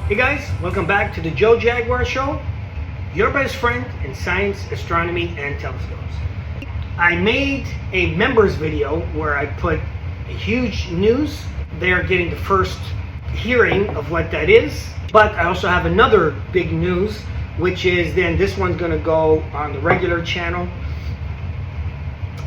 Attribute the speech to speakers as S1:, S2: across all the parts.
S1: Hey guys, welcome back to the Joe Jaguar Show, your best friend in science, astronomy, and telescopes. I made a members video where I put a huge news. They are getting the first hearing of what that is. But I also have another big news, which is then this one's going to go on the regular channel.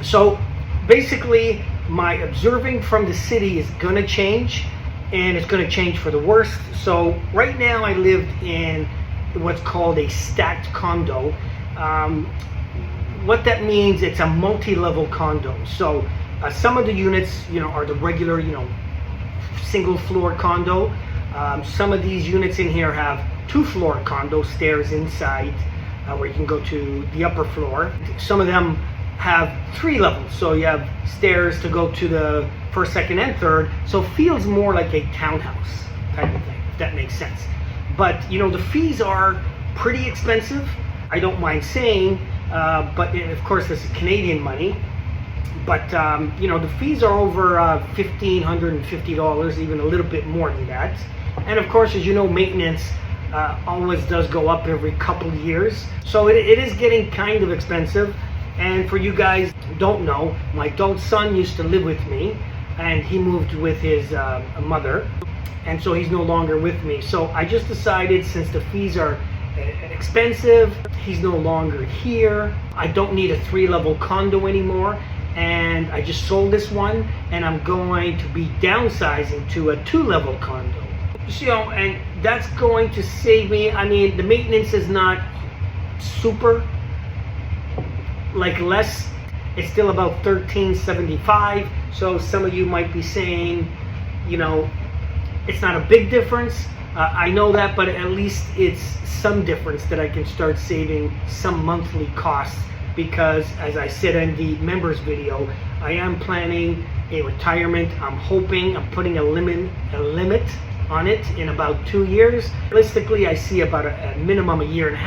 S1: So basically, my observing from the city is going to change. And it's going to change for the worst. So right now I lived in what's called a stacked condo. What that means, it's a multi-level condo. So some of the units, are the regular, single floor condo. Some of these units in here have 2-floor condo, stairs inside, where you can go to the upper floor. Some of them have 3 levels, so you have stairs to go to the first, second, and third. So it feels more like a townhouse type of thing, if that makes sense. But the fees are pretty expensive. I don't mind saying, but of course this is Canadian money. But the fees are over $1,550, even a little bit more than that. And of course, as you know, maintenance always does go up every couple years. So it is getting kind of expensive. And for you guys who don't know, my adult son used to live with me, and he moved with his mother, and so he's no longer with me. So I just decided, since the fees are expensive, he's no longer here, I don't need a 3-level condo anymore, and I just sold this one, and I'm going to be downsizing to a 2-level condo. And that's going to save me. I mean, the maintenance is not super less. It's still about $13.75. So some of you might be saying, it's not a big difference. I know that, but at least it's some difference that I can start saving some monthly costs, because as I said in the members video, I am planning a retirement. I'm putting a limit on it in about 2 years. Realistically, I see about a minimum 1.5 years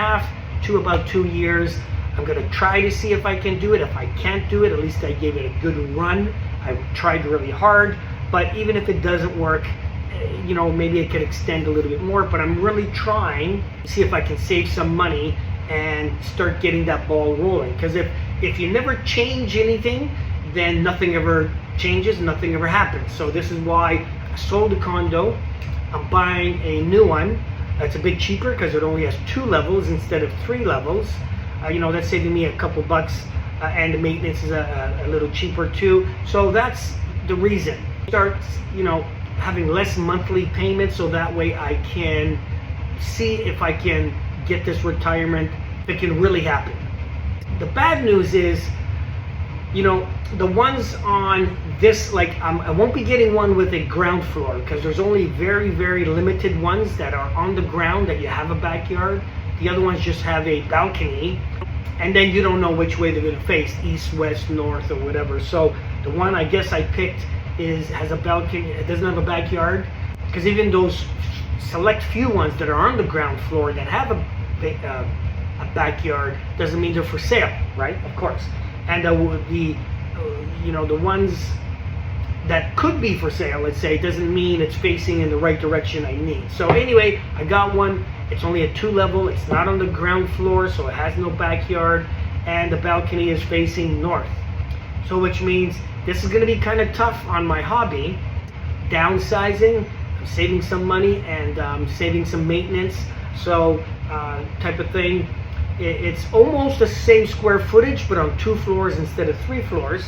S1: to about 2 years. I'm going to try to see if I can do it. If I can't do it, at least I gave it a good run. I tried really hard. But even if it doesn't work, maybe it could extend a little bit more. But I'm really trying to see if I can save some money and start getting that ball rolling. Because if you never change anything, then nothing ever changes, nothing ever happens. So this is why I sold the condo. I'm buying a new one. That's a bit cheaper because it only has 2 levels instead of 3 levels. That's saving me a couple bucks, and the maintenance is a little cheaper too. So that's the reason. Start, having less monthly payments, so that way I can see if I can get this retirement that can really happen. The bad news is, the ones on this, I won't be getting one with a ground floor, because there's only very, very limited ones that are on the ground that you have a backyard. The other ones just have a balcony, and then you don't know which way they're going to face, east, west, north, or whatever. So the one I guess I picked has a balcony. It doesn't have a backyard, because even those select few ones that are on the ground floor that have a backyard doesn't mean they're for sale, right? Of course. And the ones that could be for sale, let's say, doesn't mean it's facing in the right direction I need. So anyway, I got one. It's only a 2-level. It's not on the ground floor, so it has no backyard, and the balcony is facing north. So which means this is going to be kind of tough on my hobby. Downsizing, I'm saving some money, and saving some maintenance. So type of thing. It's almost the same square footage, but on 2 floors instead of 3 floors.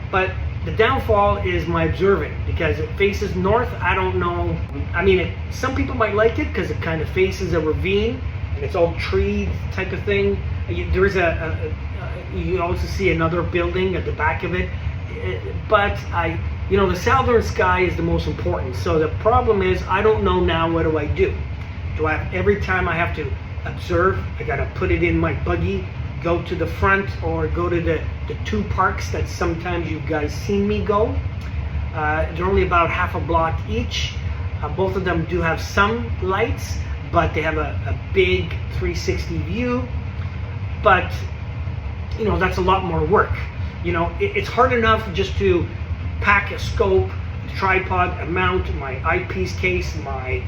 S1: But the downfall is my observing, because it faces north. I don't know. I mean, some people might like it because it kind of faces a ravine and it's all tree type of thing. There is you also see another building at the back of it. But the southern sky is the most important. So the problem is, I don't know now, what do I do? Every time I have to observe, I got to put it in my buggy, go to the front, or go to the 2 parks that sometimes you guys seen me go. They're only about half a block each. Both of them do have some lights, but they have a big 360 view. But that's a lot more work. It's hard enough just to pack a scope, a tripod, a mount, my eyepiece case, my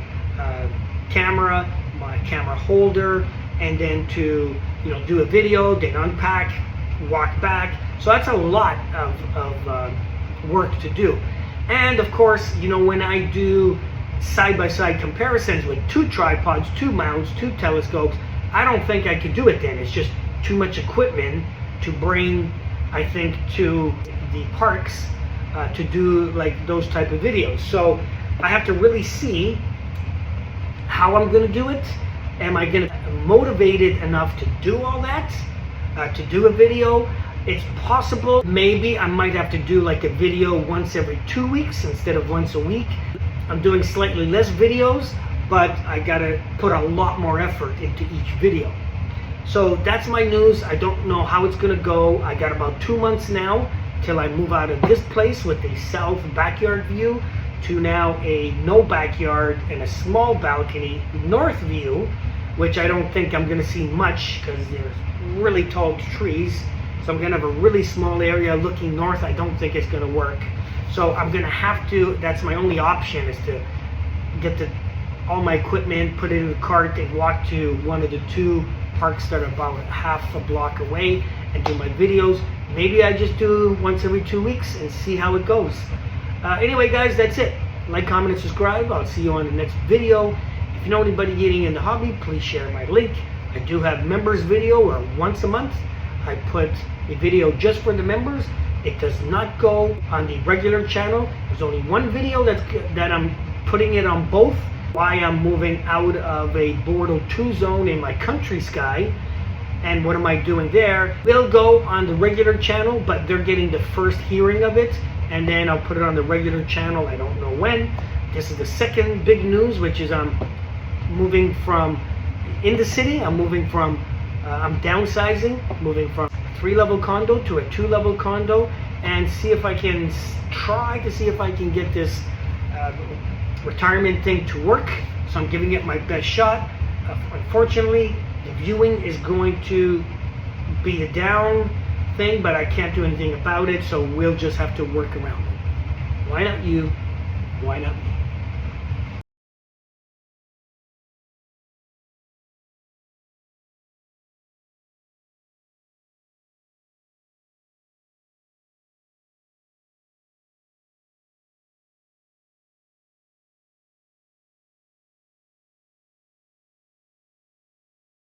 S1: camera, my camera holder, and then to do a video, then unpack, walk back. So that's a lot of work to do. And of course, when I do side-by-side comparisons with 2 tripods, 2 mounts, 2 telescopes, I don't think I could do it then. It's just too much equipment to bring, I think, to the parks to do like those type of videos. So I have to really see how I'm going to do it. Am I going to be motivated enough to do all that, to do a video? It's possible maybe I might have to do like a video once every 2 weeks instead of once a week. I'm doing slightly less videos, but I gotta put a lot more effort into each video. So that's my news. I don't know how it's gonna go. I got about 2 months now till I move out of this place with a south backyard view to now a no backyard and a small balcony north view, which I don't think I'm gonna see much because there's really tall trees. So I'm gonna have a really small area looking north. I don't think it's gonna work. So I'm gonna have to, that's my only option, is to get all my equipment, put it in the cart, and walk to one of the 2 parks that are about half a block away and do my videos. Maybe I just do once every 2 weeks and see how it goes. Anyway guys, that's it. Like, comment, and subscribe. I'll see you on the next video. If you know anybody getting in the hobby, please share my link. I do have members video where once a month I put a video just for the members. It does not go on the regular channel. There's only one video that I'm putting it on both. Why I'm moving out of a Bordeaux 2 zone in my country sky, and what am I doing there. It'll go on the regular channel, but they're getting the first hearing of it, and then I'll put it on the regular channel. I don't know when. This is the second big news, which is I'm moving from in the city. I'm downsizing, moving from 3-level condo to a 2-level condo, and see if I can try to see if I can get this retirement thing to work. So I'm giving it my best shot. Unfortunately, the viewing is going to be a down thing, but I can't do anything about it, so we'll just have to work around it. Why not you? Why not me?